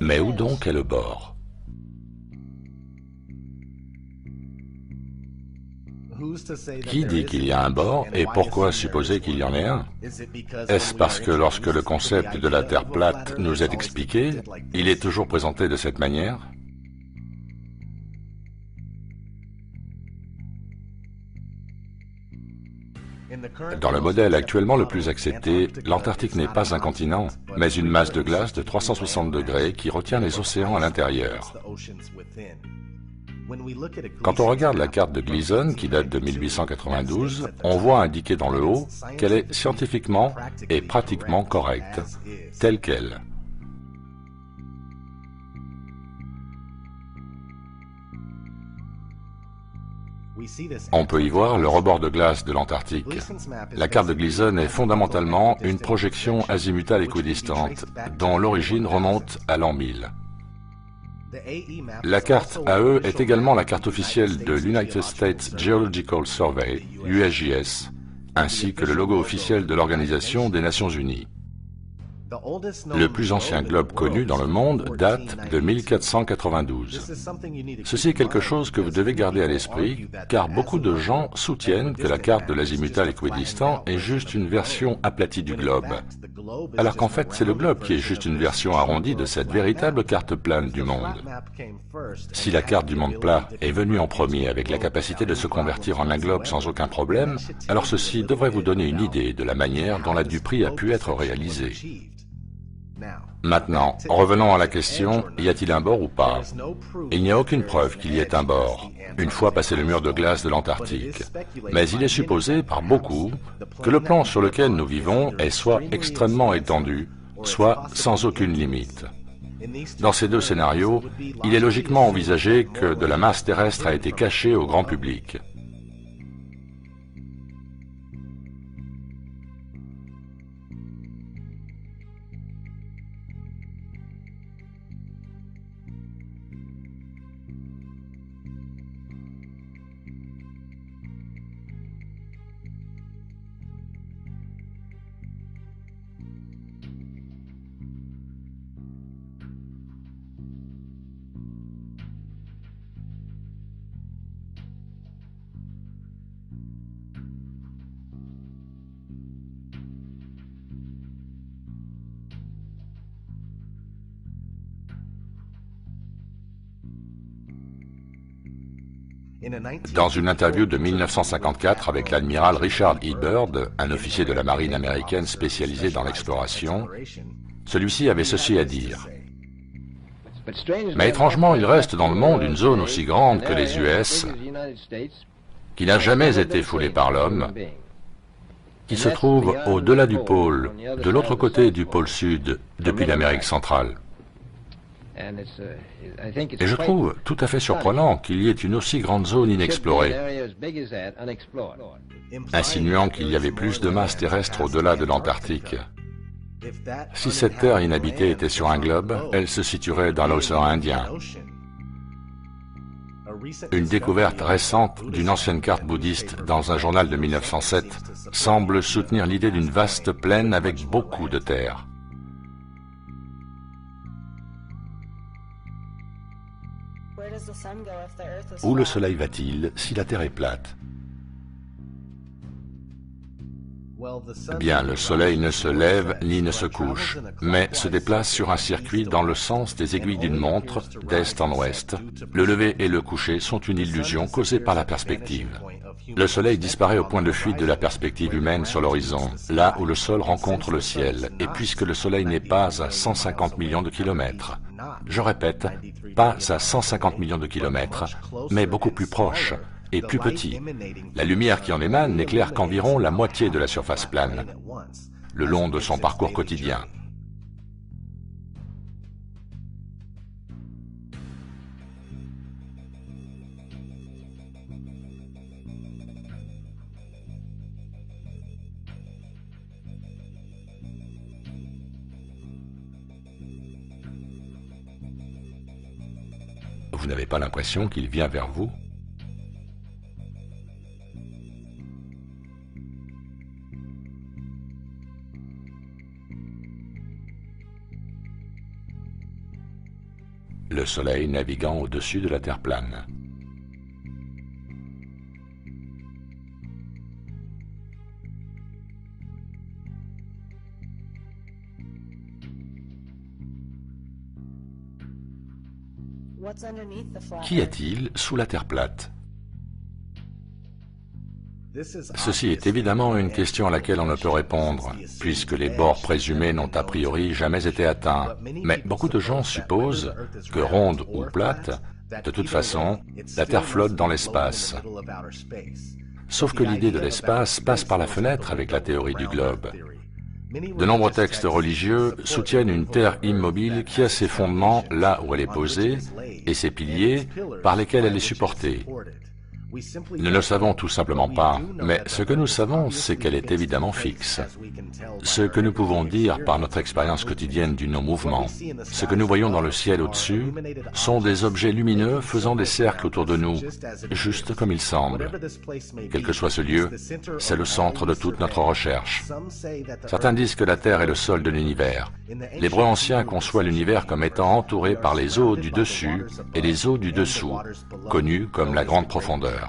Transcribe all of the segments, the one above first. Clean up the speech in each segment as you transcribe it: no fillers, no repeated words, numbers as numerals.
Mais où donc est le bord? Qui dit qu'il y a un bord et pourquoi supposer qu'il y en ait un? Est-ce parce que lorsque le concept de la Terre plate nous est expliqué, il est toujours présenté de cette manière? Dans le modèle actuellement le plus accepté, l'Antarctique n'est pas un continent, mais une masse de glace de 360 degrés qui retient les océans à l'intérieur. Quand on regarde la carte de Gleason, qui date de 1892, on voit indiqué dans le haut qu'elle est scientifiquement et pratiquement correcte, telle qu'elle. On peut y voir le rebord de glace de l'Antarctique. La carte de Gleason est fondamentalement une projection azimutale équidistante, dont l'origine remonte à l'an 1000. La carte AE est également la carte officielle de l'United States Geological Survey, USGS, ainsi que le logo officiel de l'Organisation des Nations Unies. Le plus ancien globe connu dans le monde date de 1492. Ceci est quelque chose que vous devez garder à l'esprit, car beaucoup de gens soutiennent que la carte de l'azimutal équidistant est juste une version aplatie du globe, alors qu'en fait c'est le globe qui est juste une version arrondie de cette véritable carte plane du monde. Si la carte du monde plat est venue en premier avec la capacité de se convertir en un globe sans aucun problème, alors ceci devrait vous donner une idée de la manière dont la Dupree a pu être réalisée. Maintenant, revenons à la question, y a-t-il un bord ou pas? Il n'y a aucune preuve qu'il y ait un bord, une fois passé le mur de glace de l'Antarctique. Mais il est supposé par beaucoup que le plan sur lequel nous vivons est soit extrêmement étendu, soit sans aucune limite. Dans ces deux scénarios, il est logiquement envisagé que de la masse terrestre a été cachée au grand public. Dans une interview de 1954 avec l'admiral Richard E. Byrd, un officier de la marine américaine spécialisé dans l'exploration, celui-ci avait ceci à dire. Mais étrangement, il reste dans le monde une zone aussi grande que les US, qui n'a jamais été foulée par l'homme, qui se trouve au-delà du pôle, de l'autre côté du pôle sud, depuis l'Amérique centrale. Et je trouve tout à fait surprenant qu'il y ait une aussi grande zone inexplorée, insinuant qu'il y avait plus de masse terrestre au-delà de l'Antarctique. Si cette terre inhabitée était sur un globe, elle se situerait dans l'océan Indien. Une découverte récente d'une ancienne carte bouddhiste dans un journal de 1907 semble soutenir l'idée d'une vaste plaine avec beaucoup de terre. Où le Soleil va-t-il si la Terre est plate? Bien, le Soleil ne se lève ni ne se couche, mais se déplace sur un circuit dans le sens des aiguilles d'une montre, d'est en ouest. Le lever et le coucher sont une illusion causée par la perspective. Le Soleil disparaît au point de fuite de la perspective humaine sur l'horizon, là où le sol rencontre le ciel, et puisque le Soleil n'est pas à 150 millions de kilomètres. Je répète, pas à 150 millions de kilomètres, mais beaucoup plus proche et plus petit. La lumière qui en émane n'éclaire qu'environ la moitié de la surface plane, le long de son parcours quotidien. Vous n'avez pas l'impression qu'il vient vers vous? le Soleil naviguant au-dessus de la Terre plane. Qu'y a-t-il sous la Terre plate? Ceci est évidemment une question à laquelle on ne peut répondre, puisque les bords présumés n'ont a priori jamais été atteints. Mais beaucoup de gens supposent que ronde ou plate, de toute façon, la Terre flotte dans l'espace. Sauf que l'idée de l'espace passe par la fenêtre avec la théorie du globe. De nombreux textes religieux soutiennent une Terre immobile qui a ses fondements là où elle est posée et ses piliers par lesquels elle est supportée. Nous ne le savons tout simplement pas, mais ce que nous savons, c'est qu'elle est évidemment fixe. Ce que nous pouvons dire par notre expérience quotidienne du non-mouvement, ce que nous voyons dans le ciel au-dessus, sont des objets lumineux faisant des cercles autour de nous, juste comme il semble. Quel que soit ce lieu, c'est le centre de toute notre recherche. Certains disent que la Terre est le sol de l'univers. L'hébreu ancien conçoit l'univers comme étant entouré par les eaux du dessus et les eaux du dessous, connues comme la grande profondeur.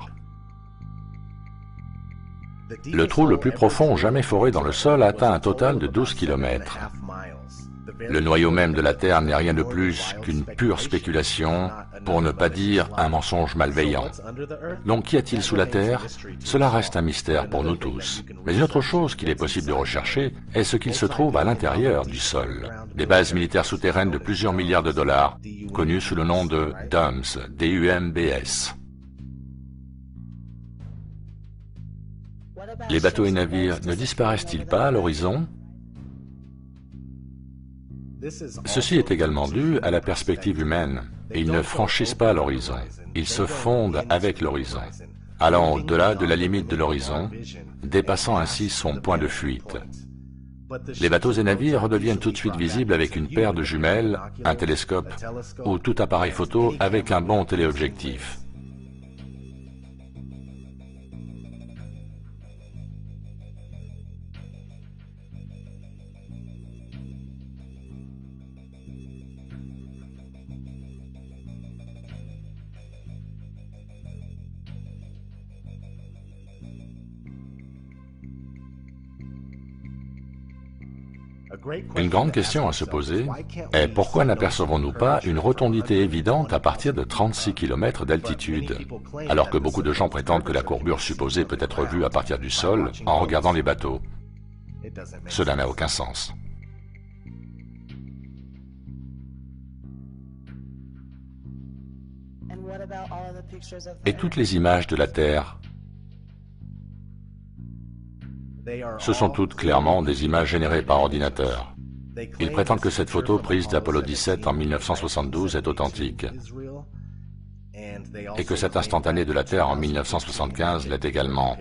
Le trou le plus profond jamais foré dans le sol atteint un total de 12 km. Le noyau même de la Terre n'est rien de plus qu'une pure spéculation, pour ne pas dire un mensonge malveillant. Donc qu'y a-t-il sous la Terre? Cela reste un mystère pour nous tous. Mais une autre chose qu'il est possible de rechercher est ce qu'il se trouve à l'intérieur du sol. Des bases militaires souterraines de plusieurs milliards de dollars, connues sous le nom de DUMBS, D-U-M-B-S. Les bateaux et navires ne disparaissent-ils pas à l'horizon? Ceci est également dû à la perspective humaine, et ils ne franchissent pas l'horizon, ils se fondent avec l'horizon, allant au-delà de la limite de l'horizon, dépassant ainsi son point de fuite. Les bateaux et navires redeviennent tout de suite visibles avec une paire de jumelles, un télescope ou tout appareil photo avec un bon téléobjectif. Une grande question à se poser est pourquoi n'apercevons-nous pas une rotondité évidente à partir de 36 km d'altitude, alors que beaucoup de gens prétendent que la courbure supposée peut être vue à partir du sol en regardant les bateaux. Cela n'a aucun sens. Et toutes les images de la Terre? Ce sont toutes clairement des images générées par ordinateur. Ils prétendent que cette photo prise d'Apollo 17 en 1972 est authentique, et que cette instantanée de la Terre en 1975 l'est également.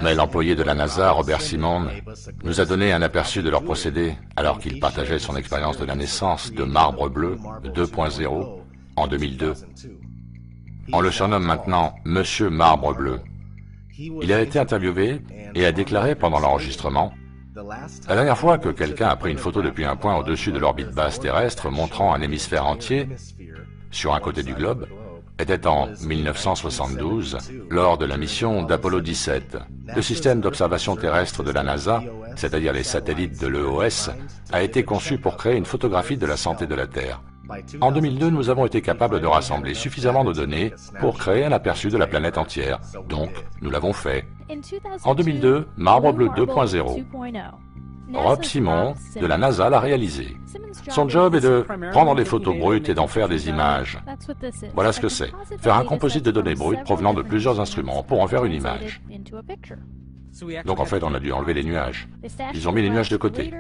Mais l'employé de la NASA, Robert Simon, nous a donné un aperçu de leur procédé alors qu'il partageait son expérience de la naissance de Marbre Bleu 2.0 en 2002. On le surnomme maintenant Monsieur Marbre Bleu. Il a été interviewé et a déclaré pendant l'enregistrement « La dernière fois que quelqu'un a pris une photo depuis un point au-dessus de l'orbite basse terrestre montrant un hémisphère entier sur un côté du globe était en 1972 lors de la mission d'Apollo 17. Le système d'observation terrestre de la NASA, c'est-à-dire les satellites de l'EOS, a été conçu pour créer une photographie de la santé de la Terre. En 2002, nous avons été capables de rassembler suffisamment de données pour créer un aperçu de la planète entière. Donc, nous l'avons fait. En 2002, Marbre Bleu 2.0. Rob Simon, de la NASA, l'a réalisé. Son job est de prendre des photos brutes et d'en faire des images. Voilà ce que c'est. Faire un composite de données brutes provenant de plusieurs instruments pour en faire une image. Donc en fait, on a dû enlever les nuages. Ils ont mis les nuages de côté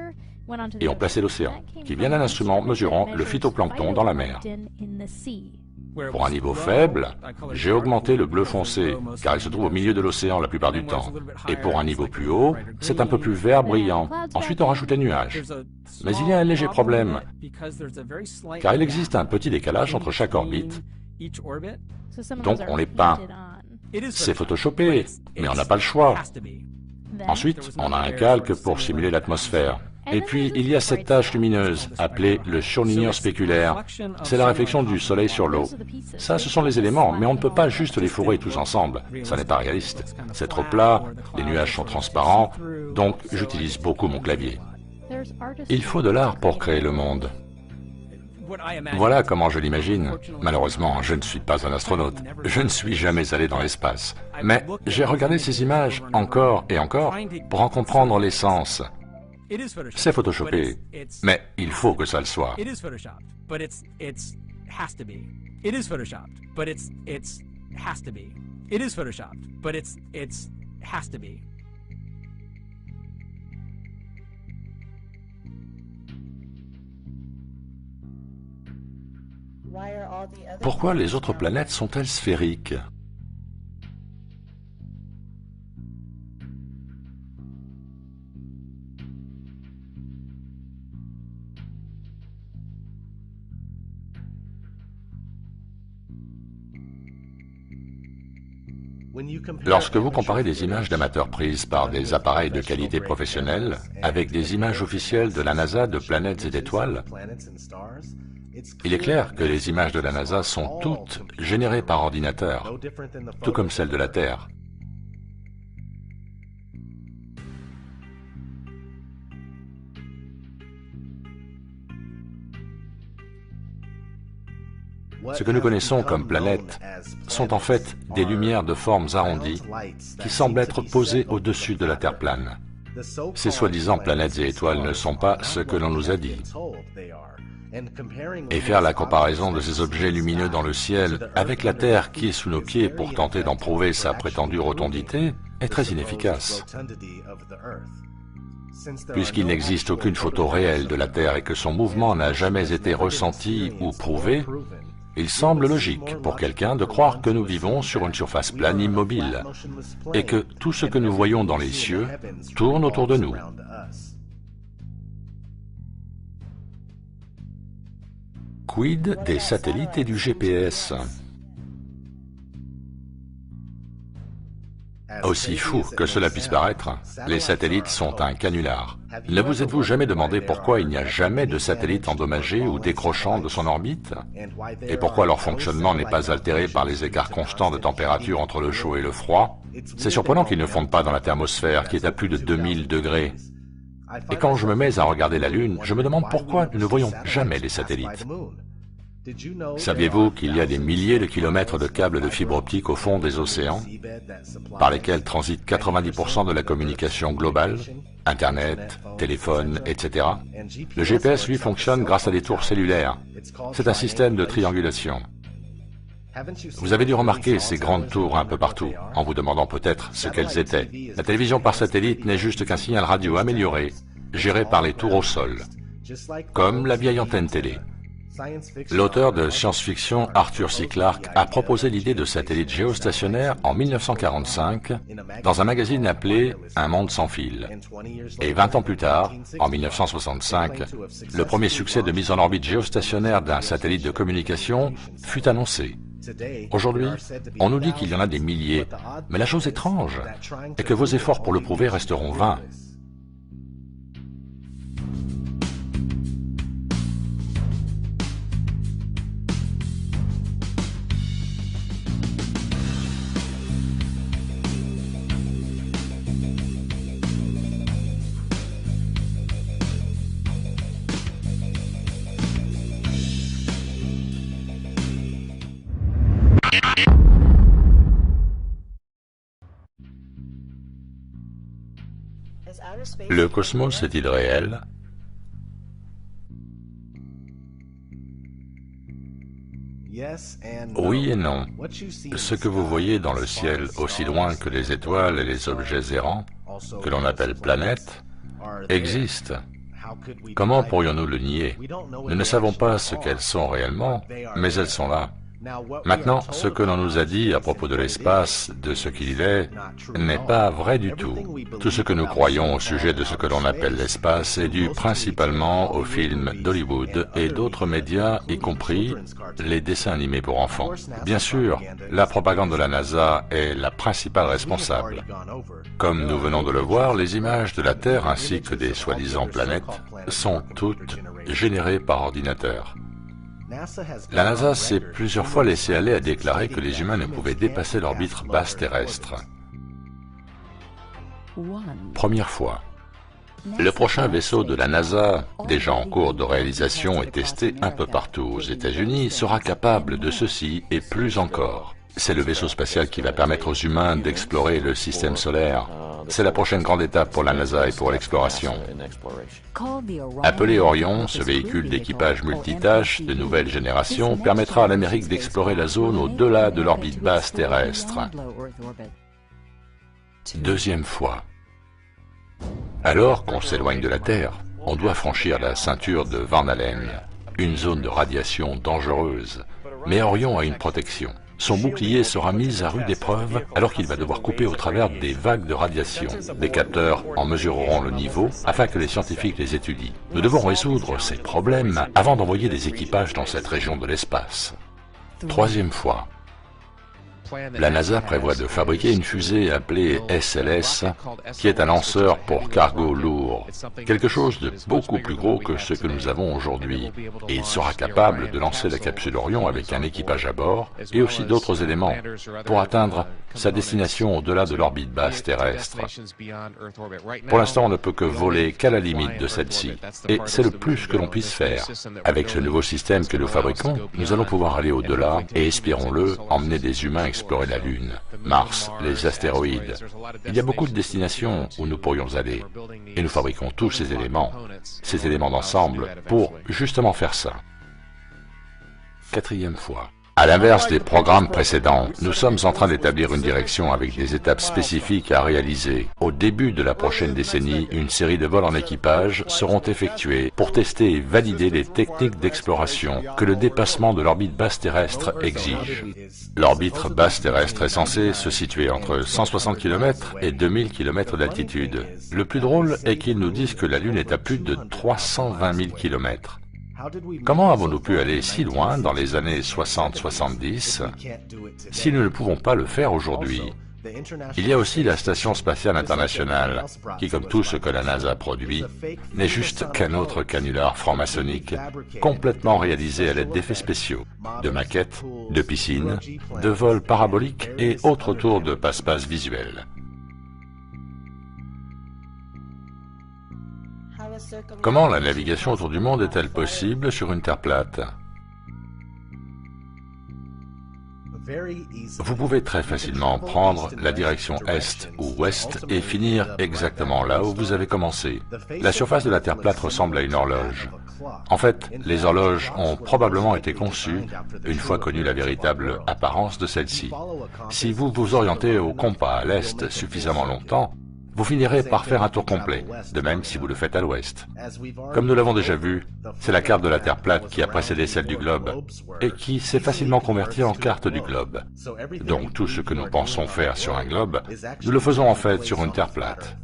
et ont placé l'océan, qui vient d'un instrument mesurant le phytoplancton dans la mer. Pour un niveau faible, j'ai augmenté le bleu foncé, car il se trouve au milieu de l'océan la plupart du temps. Et pour un niveau plus haut, c'est un peu plus vert brillant. Ensuite, on rajoute les nuages. Mais il y a un léger problème, car il existe un petit décalage entre chaque orbite, donc on les peint. C'est photoshopé, mais on n'a pas le choix. Ensuite, on a un calque pour simuler l'atmosphère. Et puis, il y a cette tache lumineuse, appelée le surligneur spéculaire. C'est la réflexion du soleil sur l'eau. Ça, ce sont les éléments, mais on ne peut pas juste les fourrer tous ensemble. Ça n'est pas réaliste. C'est trop plat, les nuages sont transparents, donc j'utilise beaucoup mon clavier. Il faut de l'art pour créer le monde. Voilà comment je l'imagine. Malheureusement, je ne suis pas un astronaute. Je ne suis jamais allé dans l'espace. Mais j'ai regardé ces images encore et encore pour en comprendre l'essence. C'est photoshopé, mais il faut que ça le soit. Pourquoi les autres planètes sont-elles sphériques? Lorsque vous comparez des images d'amateurs prises par des appareils de qualité professionnelle avec des images officielles de la NASA de planètes et d'étoiles, il est clair que les images de la NASA sont toutes générées par ordinateur, tout comme celles de la Terre. Ce que nous connaissons comme planètes sont en fait des lumières de formes arrondies qui semblent être posées au-dessus de la Terre plane. Ces soi-disant planètes et étoiles ne sont pas ce que l'on nous a dit. Et faire la comparaison de ces objets lumineux dans le ciel avec la Terre qui est sous nos pieds pour tenter d'en prouver sa prétendue rotondité est très inefficace. Puisqu'il n'existe aucune photo réelle de la Terre et que son mouvement n'a jamais été ressenti ou prouvé, il semble logique pour quelqu'un de croire que nous vivons sur une surface plane immobile et que tout ce que nous voyons dans les cieux tourne autour de nous. Quid des satellites et du GPS? Aussi fou que cela puisse paraître, les satellites sont un canular. Ne vous êtes-vous jamais demandé pourquoi il n'y a jamais de satellite endommagé ou décrochant de son orbite? Et pourquoi leur fonctionnement n'est pas altéré par les écarts constants de température entre le chaud et le froid? C'est surprenant qu'ils ne fondent pas dans la thermosphère qui est à plus de 2000 degrés. Et quand je me mets à regarder la Lune, je me demande pourquoi nous ne voyons jamais les satellites. Saviez-vous qu'il y a des milliers de kilomètres de câbles de fibre optique au fond des océans, par lesquels transite 90% de la communication globale, Internet, téléphone, etc. Le GPS, lui, fonctionne grâce à des tours cellulaires. C'est un système de triangulation. Vous avez dû remarquer ces grandes tours un peu partout, en vous demandant peut-être ce qu'elles étaient. La télévision par satellite n'est juste qu'un signal radio amélioré, géré par les tours au sol, comme la vieille antenne télé. L'auteur de science-fiction Arthur C. Clarke a proposé l'idée de satellites géostationnaires en 1945 dans un magazine appelé Un monde sans fil. Et 20 ans plus tard, en 1965, le premier succès de mise en orbite géostationnaire d'un satellite de communication fut annoncé. Aujourd'hui, on nous dit qu'il y en a des milliers, mais la chose étrange est que vos efforts pour le prouver resteront vains. Le cosmos est-il réel? Oui et non. Ce que vous voyez dans le ciel, aussi loin que les étoiles et les objets errants, que l'on appelle planètes, existe. Comment pourrions-nous le nier? Nous ne savons pas ce qu'elles sont réellement, mais elles sont là. Maintenant, ce que l'on nous a dit à propos de l'espace, de ce qu'il est, n'est pas vrai du tout. Tout ce que nous croyons au sujet de ce que l'on appelle l'espace est dû principalement aux films d'Hollywood et d'autres médias, y compris les dessins animés pour enfants. Bien sûr, la propagande de la NASA est la principale responsable. Comme nous venons de le voir, les images de la Terre ainsi que des soi-disant planètes sont toutes générées par ordinateur. La NASA s'est plusieurs fois laissé aller à déclarer que les humains ne pouvaient dépasser l'orbite basse terrestre. Première fois. Le prochain vaisseau de la NASA, déjà en cours de réalisation et testé un peu partout aux États-Unis, sera capable de ceci et plus encore. C'est le vaisseau spatial qui va permettre aux humains d'explorer le système solaire. C'est la prochaine grande étape pour la NASA et pour l'exploration. Appelé Orion, ce véhicule d'équipage multitâche de nouvelle génération permettra à l'Amérique d'explorer la zone au-delà de l'orbite basse terrestre. Deuxième fois. Alors qu'on s'éloigne de la Terre, on doit franchir la ceinture de Van Allen, une zone de radiation dangereuse. Mais Orion a une protection. Son bouclier sera mis à rude épreuve alors qu'il va devoir couper au travers des vagues de radiation. Des capteurs en mesureront le niveau afin que les scientifiques les étudient. Nous devons résoudre ces problèmes avant d'envoyer des équipages dans cette région de l'espace. Troisième fois. La NASA prévoit de fabriquer une fusée appelée SLS, qui est un lanceur pour cargo lourd, quelque chose de beaucoup plus gros que ce que nous avons aujourd'hui. Et il sera capable de lancer la capsule Orion avec un équipage à bord et aussi d'autres éléments pour atteindre sa destination au-delà de l'orbite basse terrestre. Pour l'instant, on ne peut que voler qu'à la limite de celle-ci, et c'est le plus que l'on puisse faire. Avec ce nouveau système que nous fabriquons, nous allons pouvoir aller au-delà et, espérons-le, emmener des humains explorer la Lune, Mars, les astéroïdes. Il y a beaucoup de destinations où nous pourrions aller, et nous fabriquons tous ces éléments d'ensemble, pour justement faire ça. Quatrième fois. À l'inverse des programmes précédents, nous sommes en train d'établir une direction avec des étapes spécifiques à réaliser. Au début de la prochaine décennie, une série de vols en équipage seront effectués pour tester et valider les techniques d'exploration que le dépassement de l'orbite basse terrestre exige. L'orbite basse terrestre est censée se situer entre 160 km et 2000 km d'altitude. Le plus drôle est qu'ils nous disent que la Lune est à plus de 320 000 km. Comment avons-nous pu aller si loin dans les années 60-70 si nous ne pouvons pas le faire aujourd'hui? Il y a aussi la Station spatiale internationale, qui, comme tout ce que la NASA produit, n'est juste qu'un autre canular franc-maçonnique, complètement réalisé à l'aide d'effets spéciaux, de maquettes, de piscines, de vols paraboliques et autres tours de passe-passe visuels. Comment la navigation autour du monde est-elle possible sur une Terre plate? Vous pouvez très facilement prendre la direction est ou ouest et finir exactement là où vous avez commencé. La surface de la Terre plate ressemble à une horloge. En fait, les horloges ont probablement été conçues une fois connue la véritable apparence de celle-ci. Si vous vous orientez au compas à l'est suffisamment longtemps, vous finirez par faire un tour complet, de même si vous le faites à l'ouest. Comme nous l'avons déjà vu, c'est la carte de la Terre plate qui a précédé celle du globe, et qui s'est facilement convertie en carte du globe. Donc tout ce que nous pensons faire sur un globe, nous le faisons en fait sur une Terre plate.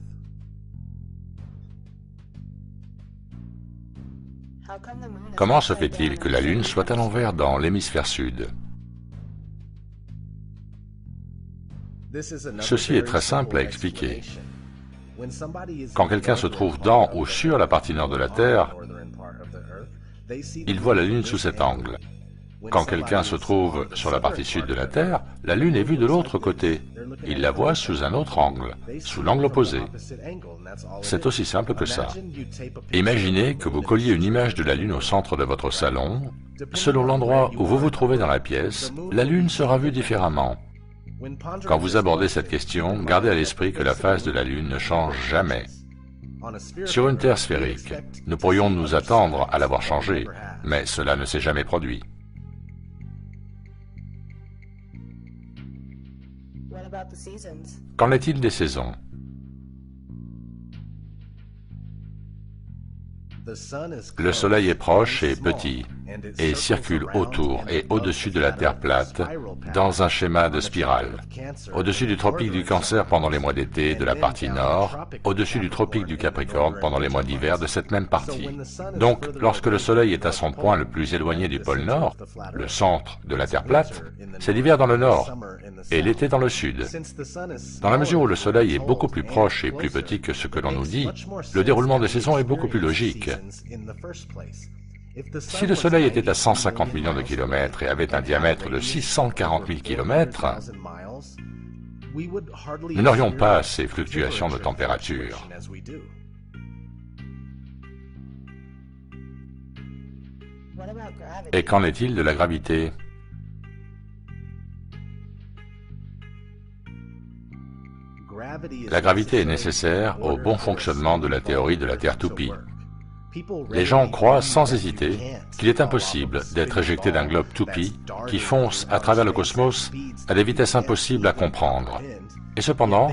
Comment se fait-il que la Lune soit à l'envers dans l'hémisphère sud? Ceci est très simple à expliquer. Quand quelqu'un se trouve dans ou sur la partie nord de la Terre, il voit la Lune sous cet angle. Quand quelqu'un se trouve sur la partie sud de la Terre, la Lune est vue de l'autre côté. Il la voit sous un autre angle, sous l'angle opposé. C'est aussi simple que ça. Imaginez que vous colliez une image de la Lune au centre de votre salon. Selon l'endroit où vous vous trouvez dans la pièce, la Lune sera vue différemment. Quand vous abordez cette question, gardez à l'esprit que la phase de la Lune ne change jamais. Sur une Terre sphérique, nous pourrions nous attendre à la voir changer, mais cela ne s'est jamais produit. Qu'en est-il des saisons? Le Soleil est proche et petit, et circule autour et au-dessus de la Terre plate dans un schéma de spirale. Au-dessus du tropique du Cancer pendant les mois d'été de la partie nord, au-dessus du tropique du Capricorne pendant les mois d'hiver de cette même partie. Donc, lorsque le Soleil est à son point le plus éloigné du pôle Nord, le centre de la Terre plate, c'est l'hiver dans le nord et l'été dans le sud. Dans la mesure où le Soleil est beaucoup plus proche et plus petit que ce que l'on nous dit, le déroulement des saisons est beaucoup plus logique. Si le Soleil était à 150 millions de kilomètres et avait un diamètre de 640 000 kilomètres, nous n'aurions pas ces fluctuations de température. Et qu'en est-il de la gravité? La gravité est nécessaire au bon fonctionnement de la théorie de la Terre toupie. Les gens croient sans hésiter qu'il est impossible d'être éjecté d'un globe toupie qui fonce à travers le cosmos à des vitesses impossibles à comprendre. Et cependant,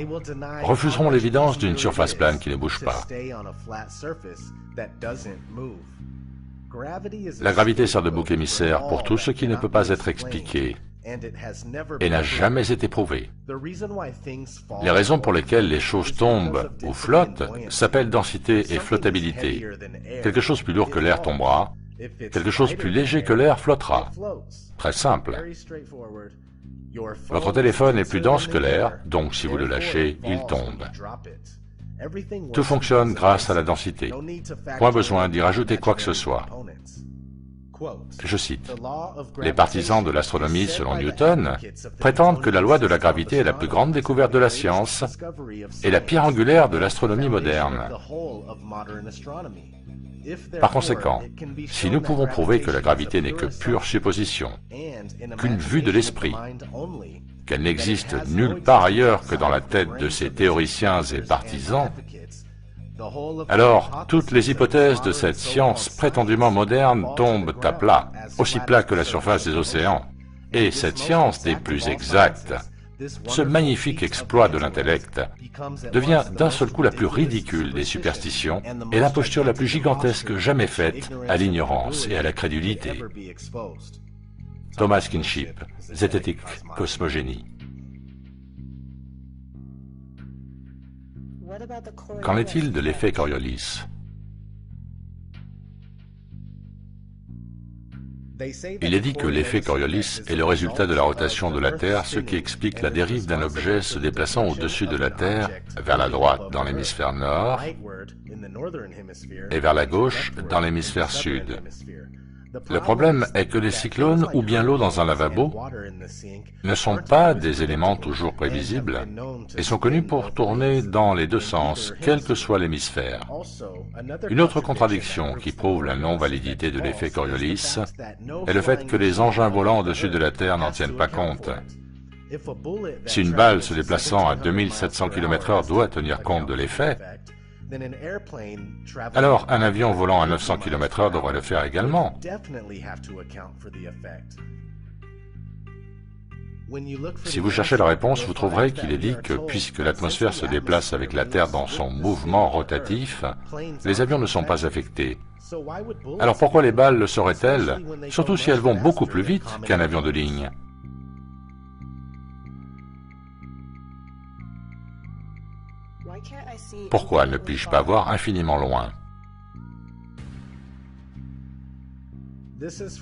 refuseront l'évidence d'une surface plane qui ne bouge pas. La gravité sert de bouc émissaire pour tout ce qui ne peut pas être expliqué et n'a jamais été prouvé. Les raisons pour lesquelles les choses tombent ou flottent s'appellent densité et flottabilité. Quelque chose plus lourd que l'air tombera, quelque chose plus léger que l'air flottera. Très simple. Votre téléphone est plus dense que l'air, donc si vous le lâchez, il tombe. Tout fonctionne grâce à la densité. Point besoin d'y rajouter quoi que ce soit. Je cite, « Les partisans de l'astronomie, selon Newton, prétendent que la loi de la gravité est la plus grande découverte de la science et la pierre angulaire de l'astronomie moderne. Par conséquent, si nous pouvons prouver que la gravité n'est que pure supposition, qu'une vue de l'esprit, qu'elle n'existe nulle part ailleurs que dans la tête de ces théoriciens et partisans, alors toutes les hypothèses de cette science prétendument moderne tombent à plat, aussi plat que la surface des océans. Et cette science des plus exactes, ce magnifique exploit de l'intellect, devient d'un seul coup la plus ridicule des superstitions et l'imposture la plus gigantesque jamais faite à l'ignorance et à la crédulité. » Thomas Kinship, Zététique Cosmogénie. Qu'en est-il de l'effet Coriolis? Il est dit que l'effet Coriolis est le résultat de la rotation de la Terre, ce qui explique la dérive d'un objet se déplaçant au-dessus de la Terre, vers la droite dans l'hémisphère nord et vers la gauche dans l'hémisphère sud. Le problème est que les cyclones ou bien l'eau dans un lavabo ne sont pas des éléments toujours prévisibles et sont connus pour tourner dans les deux sens, quel que soit l'hémisphère. Une autre contradiction qui prouve la non-validité de l'effet Coriolis est le fait que les engins volants au-dessus de la Terre n'en tiennent pas compte. Si une balle se déplaçant à 2700 km/h doit tenir compte de l'effet, alors un avion volant à 900 km/h devrait le faire également. Si vous cherchez la réponse, vous trouverez qu'il est dit que puisque l'atmosphère se déplace avec la Terre dans son mouvement rotatif, les avions ne sont pas affectés. Alors pourquoi les balles le seraient-elles, surtout si elles vont beaucoup plus vite qu'un avion de ligne? Pourquoi ne puis-je pas voir infiniment loin?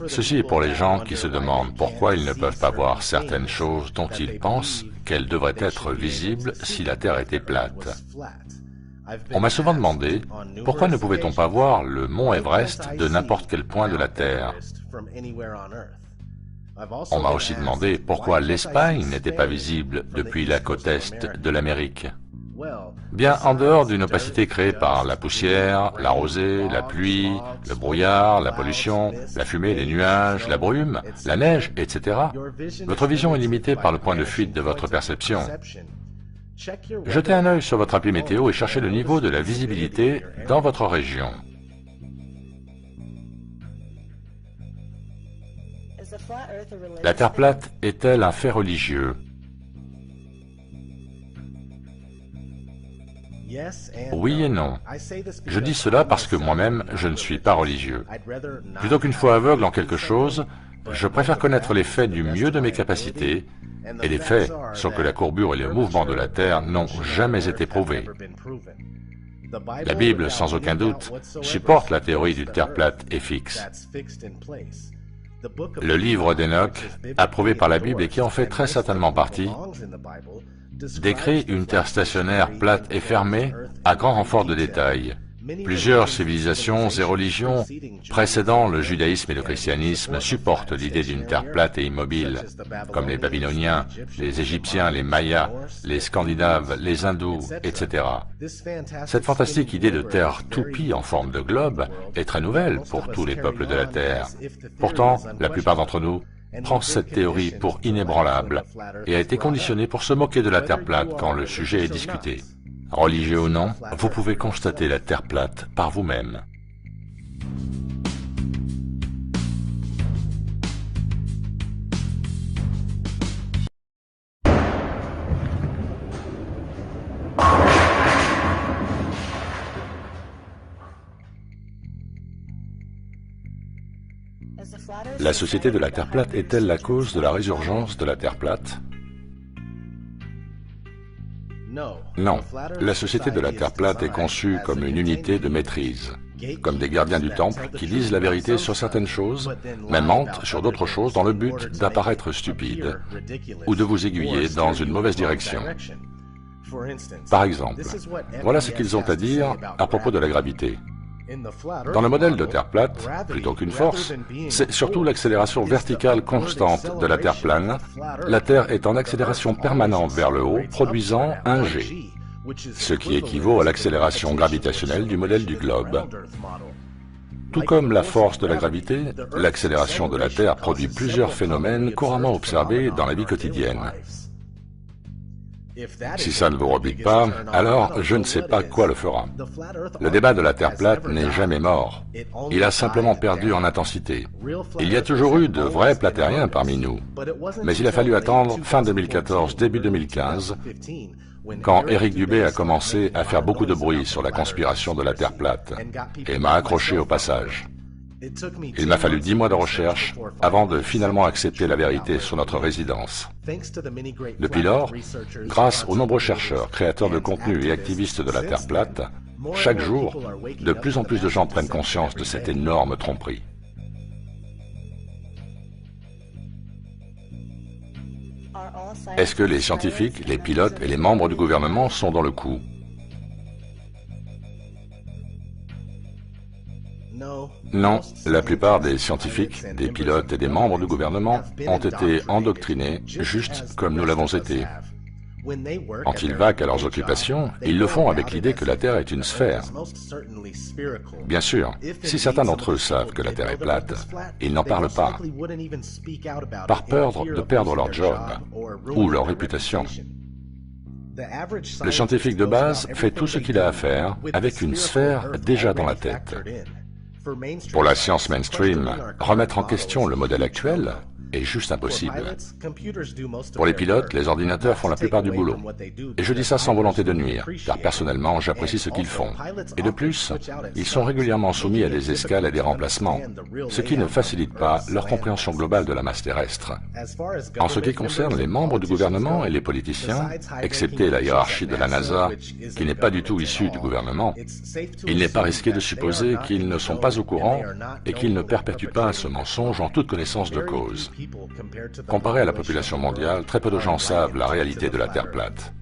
Ceci est pour les gens qui se demandent pourquoi ils ne peuvent pas voir certaines choses dont ils pensent qu'elles devraient être visibles si la Terre était plate. On m'a souvent demandé pourquoi ne pouvait-on pas voir le mont Everest de n'importe quel point de la Terre. On m'a aussi demandé pourquoi l'Espagne n'était pas visible depuis la côte est de l'Amérique. Bien en dehors d'une opacité créée par la poussière, la rosée, la pluie, le brouillard, la pollution, la fumée, les nuages, la brume, la neige, etc., votre vision est limitée par le point de fuite de votre perception. Jetez un œil sur votre appli météo et cherchez le niveau de la visibilité dans votre région. La Terre plate est-elle un fait religieux? Oui et non. Je dis cela parce que moi-même, je ne suis pas religieux. Plutôt qu'une foi aveugle en quelque chose, je préfère connaître les faits du mieux de mes capacités, et les faits sont que la courbure et le mouvement de la Terre n'ont jamais été prouvés. La Bible, sans aucun doute, supporte la théorie d'une Terre plate et fixe. Le livre d'Enoch, approuvé par la Bible et qui en fait très certainement partie, décrit une Terre stationnaire plate et fermée à grand renfort de détails. Plusieurs civilisations et religions précédant le judaïsme et le christianisme supportent l'idée d'une terre plate et immobile, comme les Babyloniens, les Égyptiens, les Mayas, les Scandinaves, les Hindous, etc. Cette fantastique idée de terre toupie en forme de globe est très nouvelle pour tous les peuples de la Terre. Pourtant, la plupart d'entre nous prend cette théorie pour inébranlable et a été conditionnée pour se moquer de la terre plate quand le sujet est discuté. Religieux ou non, vous pouvez constater la Terre plate par vous-même. La société de la Terre plate est-elle la cause de la résurgence de la Terre plate? Non, la société de la Terre plate est conçue comme une unité de maîtrise, comme des gardiens du temple qui disent la vérité sur certaines choses, mais mentent sur d'autres choses dans le but d'apparaître stupides ou de vous aiguiller dans une mauvaise direction. Par exemple, voilà ce qu'ils ont à dire à propos de la gravité. Dans le modèle de Terre plate, plutôt qu'une force, c'est surtout l'accélération verticale constante de la Terre plane. La Terre est en accélération permanente vers le haut, produisant un G, ce qui équivaut à l'accélération gravitationnelle du modèle du globe. Tout comme la force de la gravité, l'accélération de la Terre produit plusieurs phénomènes couramment observés dans la vie quotidienne. Si ça ne vous rebute pas, alors je ne sais pas quoi le fera. Le débat de la Terre plate n'est jamais mort. Il a simplement perdu en intensité. Il y a toujours eu de vrais platériens parmi nous. Mais il a fallu attendre fin 2014, début 2015, quand Eric Dubé a commencé à faire beaucoup de bruit sur la conspiration de la Terre plate, et m'a accroché au passage. Il m'a fallu 10 mois de recherche avant de finalement accepter la vérité sur notre résidence. Depuis lors, grâce aux nombreux chercheurs, créateurs de contenu et activistes de la Terre plate, chaque jour, de plus en plus de gens prennent conscience de cette énorme tromperie. Est-ce que les scientifiques, les pilotes et les membres du gouvernement sont dans le coup? Non, la plupart des scientifiques, des pilotes et des membres du gouvernement ont été endoctrinés, juste comme nous l'avons été. Quand ils vaquent à leurs occupations, ils le font avec l'idée que la Terre est une sphère. Bien sûr, si certains d'entre eux savent que la Terre est plate, ils n'en parlent pas, par peur de perdre leur job ou leur réputation. Le scientifique de base fait tout ce qu'il a à faire avec une sphère déjà dans la tête. Pour la science mainstream, remettre en question le modèle actuel est juste impossible. Pour les pilotes, les ordinateurs font la plupart du boulot. Et je dis ça sans volonté de nuire, car personnellement, j'apprécie ce qu'ils font. Et de plus, ils sont régulièrement soumis à des escales et des remplacements, ce qui ne facilite pas leur compréhension globale de la masse terrestre. En ce qui concerne les membres du gouvernement et les politiciens, excepté la hiérarchie de la NASA, qui n'est pas du tout issue du gouvernement, il n'est pas risqué de supposer qu'ils ne sont pas au courant et qu'ils ne perpétuent pas ce mensonge en toute connaissance de cause. Comparé à la population mondiale, très peu de gens savent la réalité de la Terre plate.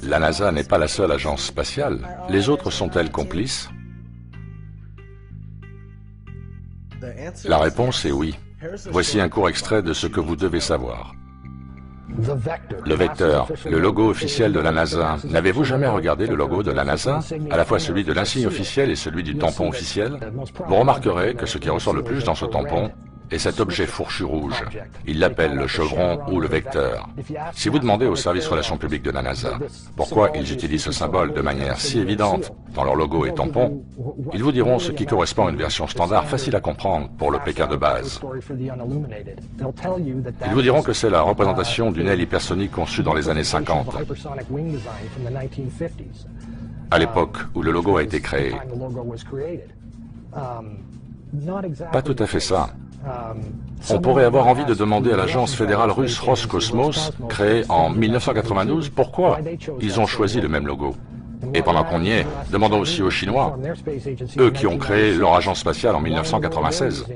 La NASA n'est pas la seule agence spatiale. Les autres sont-elles complices? La réponse est oui. Voici un court extrait de ce que vous devez savoir. Le vecteur, le logo officiel de la NASA. N'avez-vous jamais regardé le logo de la NASA, à la fois celui de l'insigne officiel et celui du tampon officiel? Vous remarquerez que ce qui ressort le plus dans ce tampon et cet objet fourchu rouge. Ils l'appellent le chevron ou le vecteur. Si vous demandez au service relations publiques de la NASA pourquoi ils utilisent ce symbole de manière si évidente dans leur logo et tampon, ils vous diront ce qui correspond à une version standard facile à comprendre pour le Pékin de base. Ils vous diront que c'est la représentation d'une aile hypersonique conçue dans les années 50, à l'époque où le logo a été créé. Pas tout à fait ça. On pourrait avoir envie de demander à l'agence fédérale russe Roscosmos, créée en 1992, pourquoi ils ont choisi le même logo. Et pendant qu'on y est, demandons aussi aux Chinois, eux qui ont créé leur agence spatiale en 1996.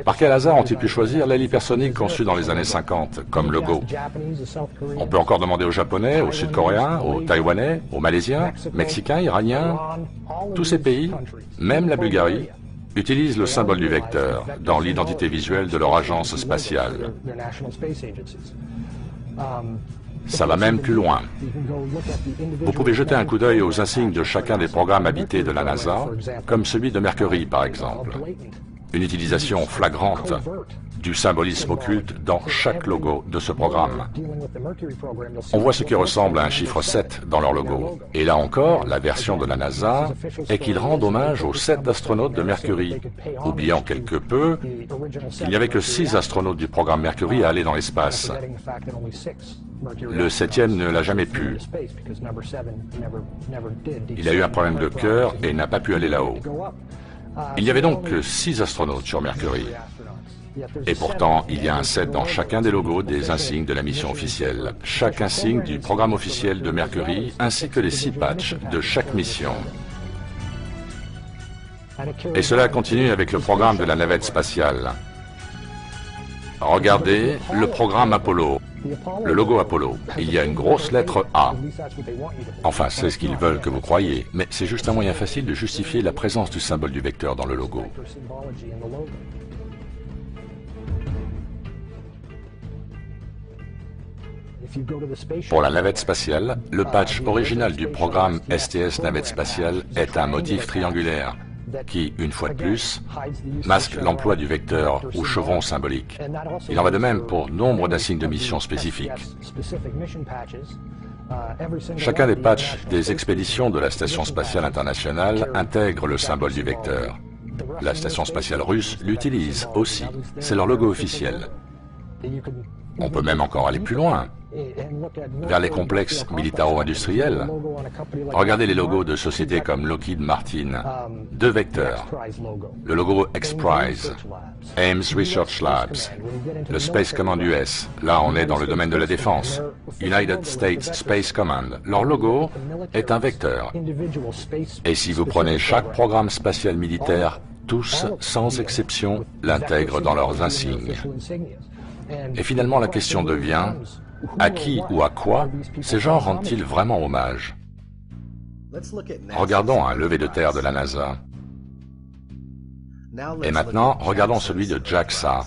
Par quel hasard ont-ils pu choisir l'aile hypersonique conçue dans les années 50 comme logo? On peut encore demander aux Japonais, aux Sud-Coréens, aux Taïwanais, aux Malaisiens, Mexicains, Iraniens. Tous ces pays, même la Bulgarie, utilisent le symbole du vecteur dans l'identité visuelle de leur agence spatiale. Ça va même plus loin. Vous pouvez jeter un coup d'œil aux insignes de chacun des programmes habités de la NASA, comme celui de Mercury par exemple. Une utilisation flagrante du symbolisme occulte dans chaque logo de ce programme. On voit ce qui ressemble à un chiffre 7 dans leur logo. Et là encore, la version de la NASA est qu'ils rendent hommage aux 7 astronautes de Mercury, oubliant quelque peu qu'il n'y avait que 6 astronautes du programme Mercury à aller dans l'espace. Le 7e ne l'a jamais pu. Il a eu un problème de cœur et n'a pas pu aller là-haut. Il n'y avait donc que 6 astronautes sur Mercury. Et pourtant, il y a un 7 dans chacun des logos des insignes de la mission officielle. Chaque insigne du programme officiel de Mercury, ainsi que les 6 patchs de chaque mission. Et cela continue avec le programme de la navette spatiale. Regardez le programme Apollo, le logo Apollo. Il y a une grosse lettre A. Enfin, c'est ce qu'ils veulent que vous croyiez, mais c'est juste un moyen facile de justifier la présence du symbole du vecteur dans le logo. Pour la navette spatiale, le patch original du programme STS Navette Spatiale est un motif triangulaire qui, une fois de plus, masque l'emploi du vecteur ou chevron symbolique. Il en va de même pour nombre d'insignes de mission spécifiques. Chacun des patchs des expéditions de la Station spatiale internationale intègre le symbole du vecteur. La Station spatiale russe l'utilise aussi. C'est leur logo officiel. On peut même encore aller plus loin, vers les complexes militaro-industriels. Regardez les logos de sociétés comme Lockheed Martin. 2 vecteurs. Le logo X-Prize, Ames Research Labs, le Space Command US. Là, on est dans le domaine de la défense. United States Space Command. Leur logo est un vecteur. Et si vous prenez chaque programme spatial militaire, tous, sans exception, l'intègrent dans leurs insignes. Et finalement, la question devient, à qui ou à quoi ces gens rendent-ils vraiment hommage? Regardons un lever de terre de la NASA. Et maintenant, regardons celui de JAXA.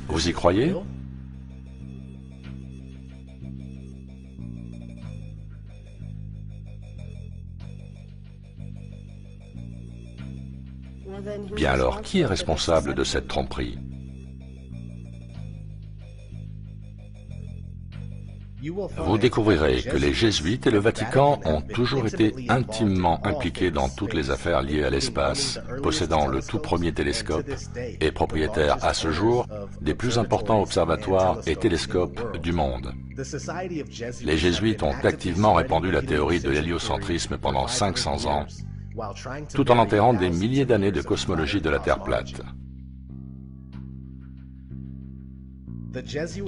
Vous y croyez? Bien alors, qui est responsable de cette tromperie? Vous découvrirez que les Jésuites et le Vatican ont toujours été intimement impliqués dans toutes les affaires liées à l'espace, possédant le tout premier télescope et propriétaire à ce jour des plus importants observatoires et télescopes du monde. Les Jésuites ont activement répandu la théorie de l'héliocentrisme pendant 500 ans, tout en enterrant des milliers d'années de cosmologie de la Terre plate.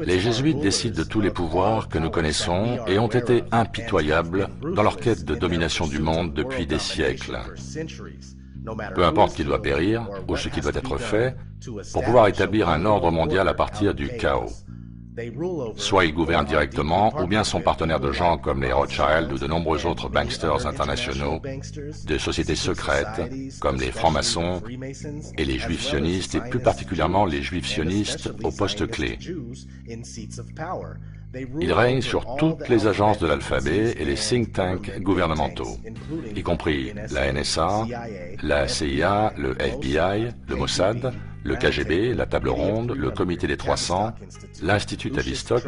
Les Jésuites décident de tous les pouvoirs que nous connaissons et ont été impitoyables dans leur quête de domination du monde depuis des siècles. Peu importe qui doit périr ou ce qui doit être fait pour pouvoir établir un ordre mondial à partir du chaos. Soit ils gouvernent directement, ou bien sont partenaires de gens comme les Rothschild ou de nombreux autres banksters internationaux, de sociétés secrètes comme les francs-maçons et les juifs sionistes, et plus particulièrement les juifs sionistes aux postes clés. Ils règnent sur toutes les agences de l'alphabet et les think tanks gouvernementaux, y compris la NSA, la CIA, le FBI, le Mossad, le KGB, la Table Ronde, le Comité des 300, l'Institut Tavistock,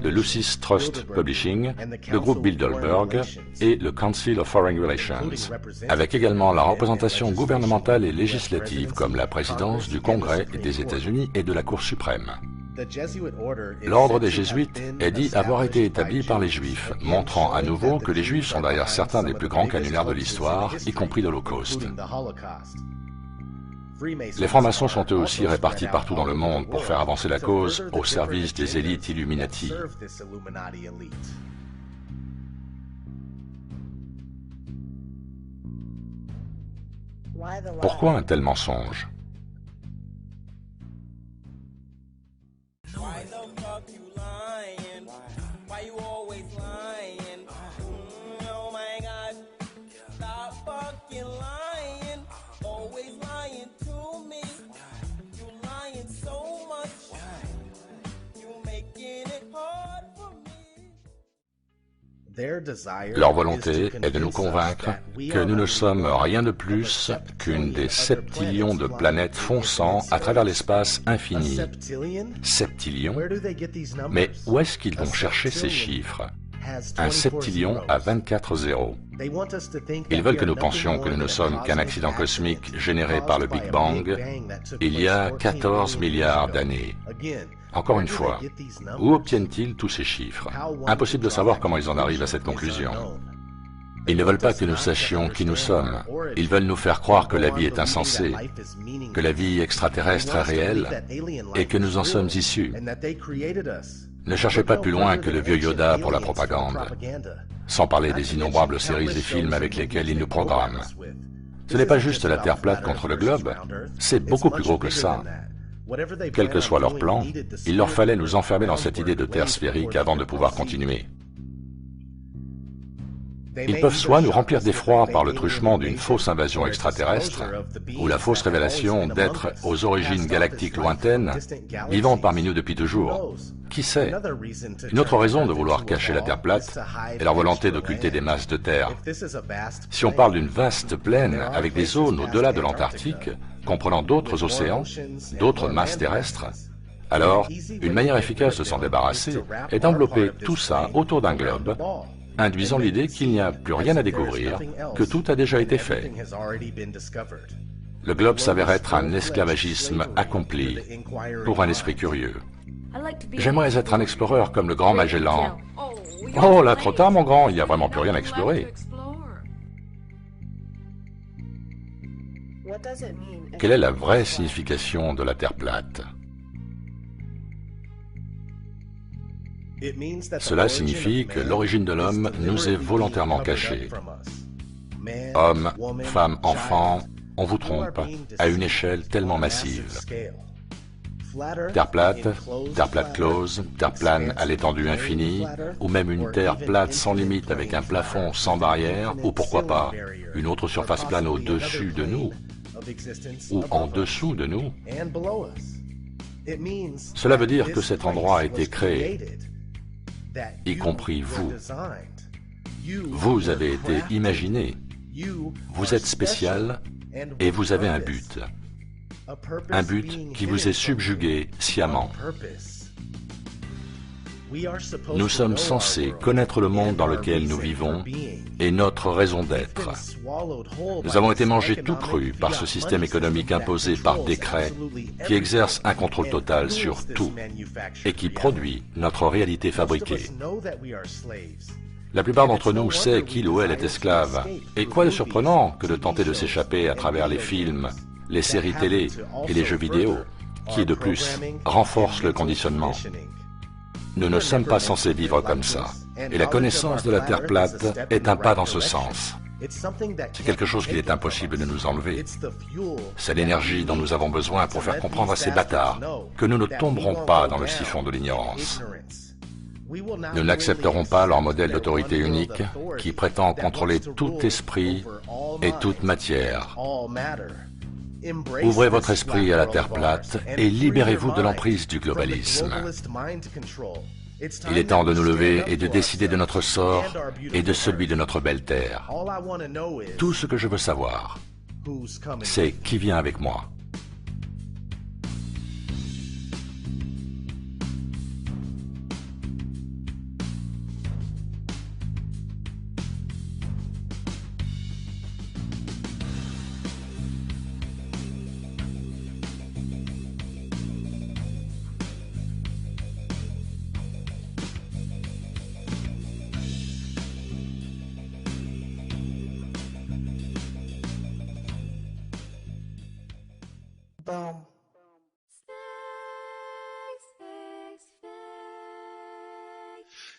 le Lucis Trust Publishing, le groupe Bilderberg et le Council of Foreign Relations, avec également la représentation gouvernementale et législative comme la présidence du Congrès des États-Unis et de la Cour suprême. L'ordre des Jésuites est dit avoir été établi par les Juifs, montrant à nouveau que les Juifs sont derrière certains des plus grands canulaires de l'histoire, y compris l'Holocauste. Les francs-maçons sont eux aussi répartis partout dans le monde pour faire avancer la cause au service des élites Illuminati. Pourquoi un tel mensonge? Leur volonté est de nous convaincre que nous ne sommes rien de plus qu'une des septillions de planètes fonçant à travers l'espace infini. Septillion? Mais où est-ce qu'ils vont chercher ces chiffres? Un septillion à 24 zéros. Ils veulent que nous pensions que nous ne sommes qu'un accident cosmique généré par le Big Bang il y a 14 milliards d'années. Encore une fois, où obtiennent-ils tous ces chiffres? Impossible de savoir comment ils en arrivent à cette conclusion. Ils ne veulent pas que nous sachions qui nous sommes. Ils veulent nous faire croire que la vie est insensée, que la vie extraterrestre est réelle et que nous en sommes issus. Ne cherchez pas plus loin que le vieux Yoda pour la propagande, sans parler des innombrables séries et films avec lesquels ils nous programment. Ce n'est pas juste la Terre plate contre le globe, c'est beaucoup plus gros que ça. Quel que soit leur plan, il leur fallait nous enfermer dans cette idée de Terre sphérique avant de pouvoir continuer. Ils peuvent soit nous remplir d'effroi par le truchement d'une fausse invasion extraterrestre, ou la fausse révélation d'êtres aux origines galactiques lointaines, vivant parmi nous depuis toujours. Qui sait? Une autre raison de vouloir cacher la Terre plate est leur volonté d'occulter des masses de terre. Si on parle d'une vaste plaine avec des zones au-delà de l'Antarctique, comprenant d'autres océans, d'autres masses terrestres, alors une manière efficace de s'en débarrasser est d'envelopper tout ça autour d'un globe, induisant l'idée qu'il n'y a plus rien à découvrir, que tout a déjà été fait. Le globe s'avère être un esclavagisme accompli pour un esprit curieux. J'aimerais être un explorateur comme le grand Magellan. Oh là, trop tard mon grand, il n'y a vraiment plus rien à explorer. Quelle est la vraie signification de la Terre plate? Cela signifie que l'origine de l'homme nous est volontairement cachée. Hommes, femmes, enfants, on vous trompe à une échelle tellement massive. Terre plate close, terre plane à l'étendue infinie, ou même une terre plate sans limite avec un plafond sans barrière, ou pourquoi pas, une autre surface plane au-dessus de nous, ou en dessous de nous. Cela veut dire que cet endroit a été créé, y compris vous. Vous avez été imaginé, vous êtes spécial et vous avez un but. Un but qui vous est subjugué sciemment. Nous sommes censés connaître le monde dans lequel nous vivons et notre raison d'être. Nous avons été mangés tout crus par ce système économique imposé par décret qui exerce un contrôle total sur tout et qui produit notre réalité fabriquée. La plupart d'entre nous sait qu'il ou elle est esclave. Et quoi de surprenant que de tenter de s'échapper à travers les films, les séries télé et les jeux vidéo, qui, de plus, renforcent le conditionnement. Nous ne sommes pas censés vivre comme ça, et la connaissance de la Terre plate est un pas dans ce sens. C'est quelque chose qu'il est impossible de nous enlever. C'est l'énergie dont nous avons besoin pour faire comprendre à ces bâtards que nous ne tomberons pas dans le siphon de l'ignorance. Nous n'accepterons pas leur modèle d'autorité unique qui prétend contrôler tout esprit et toute matière. Ouvrez votre esprit à la Terre plate et libérez-vous de l'emprise du globalisme. Il est temps de nous lever et de décider de notre sort et de celui de notre belle terre. Tout ce que je veux savoir, c'est qui vient avec moi. Boom.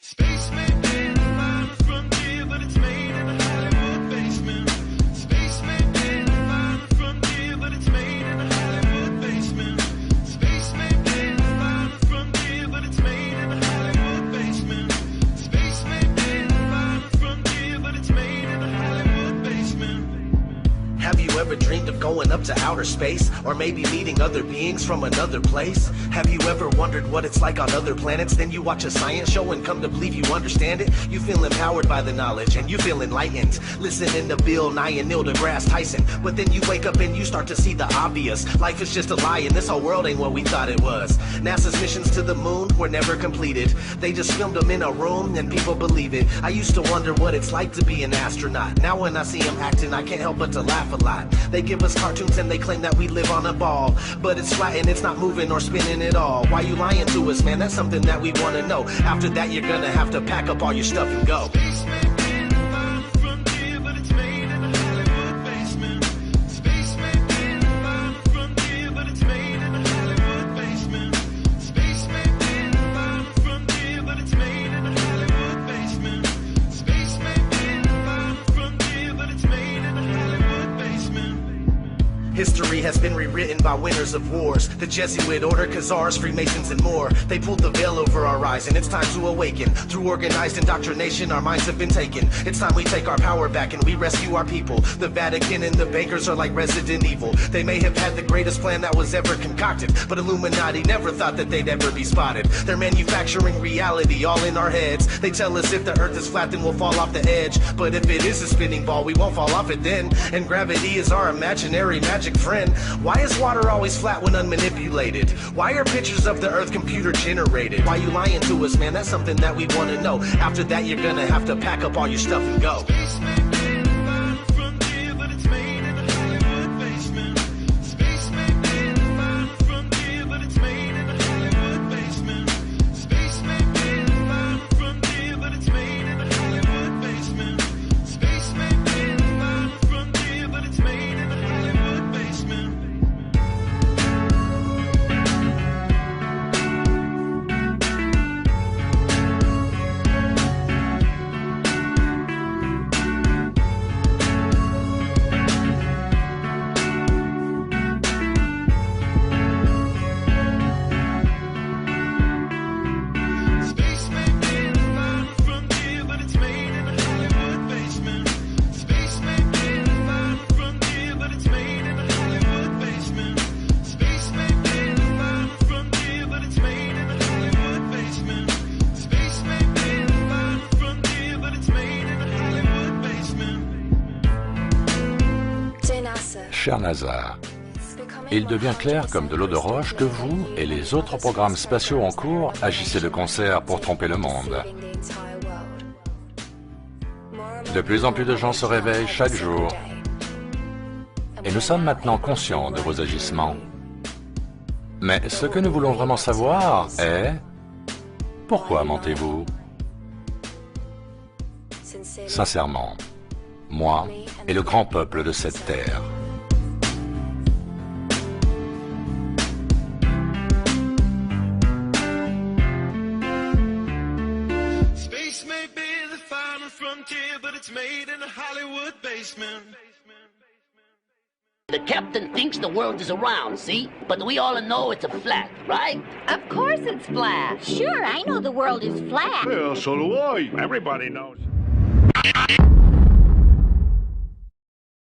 Space may be the final frontier, but it's made in a Hollywood basement. Space may be the final frontier, but it's made in a Hollywood basement. Space may be the final frontier, but it's made in a Hollywood basement. Space may be the final frontier, but it's made in a Hollywood basement. Have you ever dreamed of going up to outer space? Or maybe meeting other beings from another place? Have you ever wondered what it's like on other planets? Then you watch a science show and come to believe you understand it? You feel empowered by the knowledge and you feel enlightened, listening to Bill Nye and Neil deGrasse Tyson. But then you wake up and you start to see the obvious. Life is just a lie and this whole world ain't what we thought it was. NASA's missions to the moon were never completed. They just filmed them in a room and people believe it. I used to wonder what it's like to be an astronaut. Now when I see them acting, I can't help but to laugh a lot. They give us cartoons and they claim that we live on a ball, but it's flat and it's not moving or spinning at all. Why you lying to us, man? That's something that we want to know. After that, you're gonna have to pack up all your stuff and go. Space may be the final frontier, but it's made in a Hollywood basement. Space may be the final frontier, but it's made in a Hollywood basement. Space may be the final frontier, but it's made in a Hollywood basement. Space may be the final frontier, but it's made in a Hollywood basement. History has been rewritten by winners of wars, the Jesuit order, Khazars, Freemasons, and more. They pulled the veil over our eyes, and it's time to awaken. Through organized indoctrination, our minds have been taken. It's time we take our power back and we rescue our people. The Vatican and the bankers are like Resident Evil. They may have had the greatest plan that was ever concocted, but Illuminati never thought that they'd ever be spotted. They're manufacturing reality all in our heads. They tell us if the earth is flat, then we'll fall off the edge. But if it is a spinning ball, we won't fall off it then. And gravity is our imaginary magic friend. Why is water always flat when unmanipulated? Why are pictures of the earth computer generated? Why you lying to us, man? That's something that we want to know. After that, you're gonna have to pack up all your stuff and go. Space may be the final frontier, but it's made in a Hollywood basement. Space may be the final frontier, but it's made in a Hollywood basement. Space may be the final frontier, but it's made in a Hollywood basement. Space may be the final frontier, but it's made in a Hollywood basement. Space may be the final frontier, but it's made in a Hollywood basement. Space may be the final frontier, but it's made in a Hollywood basement. Space may be the final frontier, but it's made in a Hollywood basement. Space may be the final frontier, but it's made in a Hollywood basement. Cher NASA, il devient clair comme de l'eau de roche que vous et les autres programmes spatiaux en cours agissez de concert pour tromper le monde. De plus en plus de gens se réveillent chaque jour. Et nous sommes maintenant conscients de vos agissements. Mais ce que nous voulons vraiment savoir est... Pourquoi mentez-vous? Sincèrement, moi et le grand peuple de cette terre. Space may be the final frontier, but it's made in a Hollywood basement. The captain thinks the world is around, see? But we all know it's a flat, right? Of course it's flat. Sure, I know the world is flat. Yeah, so do I. Everybody knows.